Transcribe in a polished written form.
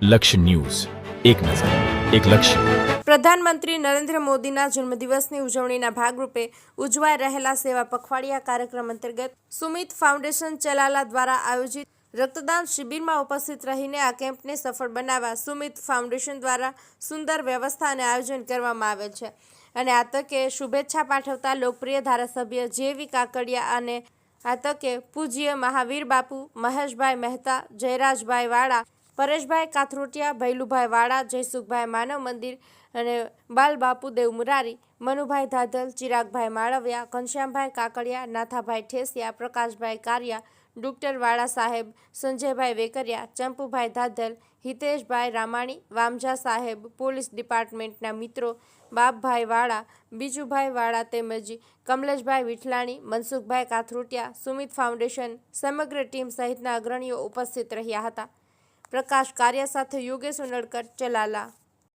લક્ષ્ય ન્યૂઝ, એક નજર, એક લક્ષ્ય. પ્રધાનમંત્રી નરેન્દ્ર મોદીના જન્મદિવસની ઉજવણીના ભાગરૂપે ઉજવાઈ રહેલા સેવા પખવાડિયા કાર્યક્રમ અંતર્ગત સુમિત ફાઉન્ડેશન ચલાલા દ્વારા આયોજિત રક્તદાન શિબિરમાં ઉપસ્થિત રહીને આ કેમ્પને સફળ બનાવવા સુમિત ફાઉન્ડેશન દ્વારા સુંદર વ્યવસ્થા અને આયોજન કરવામાં આવેલ છે. અને આ તકે શુભેચ્છા પાઠવતા લોકપ્રિય ધારાસભ્ય જેવી કાકડિયા અને આ તકે પૂજ્ય મહાવીર બાપુ મહેશભાઈ મહેતા, જયરાજભાઈ વાળા, પરેશભાઈ કાથરોટિયા, ભૈલુભાઈ વાળા, જયસુખભાઈ માનવ મંદિર અને બાલ બાપુ દેવ મુરારી, મનુભાઈ ધાધલ, ચિરાગભાઈ માળવિયા, ઘનશ્યામભાઈ કાકડિયા, નાથાભાઈ ઠેસિયા, પ્રકાશભાઈ કારિયા, ડોક્ટર વાળા સાહેબ, સંજયભાઈ વેકરિયા, ચંપુભાઈ ધાધલ, હિતેશભાઈ રામાણી, વામજા સાહેબ, પોલીસ ડિપાર્ટમેન્ટના મિત્રો, બાપભાઈ વાળા, બીજુભાઈ વાળા તેમજ કમલેશભાઈ વિઠલાણી, મનસુખભાઈ કાથરોટિયા, સુમિત ફાઉન્ડેશન સમગ્ર ટીમ સહિતના અગ્રણીઓ ઉપસ્થિત રહ્યા હતા. પ્રકાશ કાર્ય સાથે યોગેશ ઉનડકર, ચલાલા.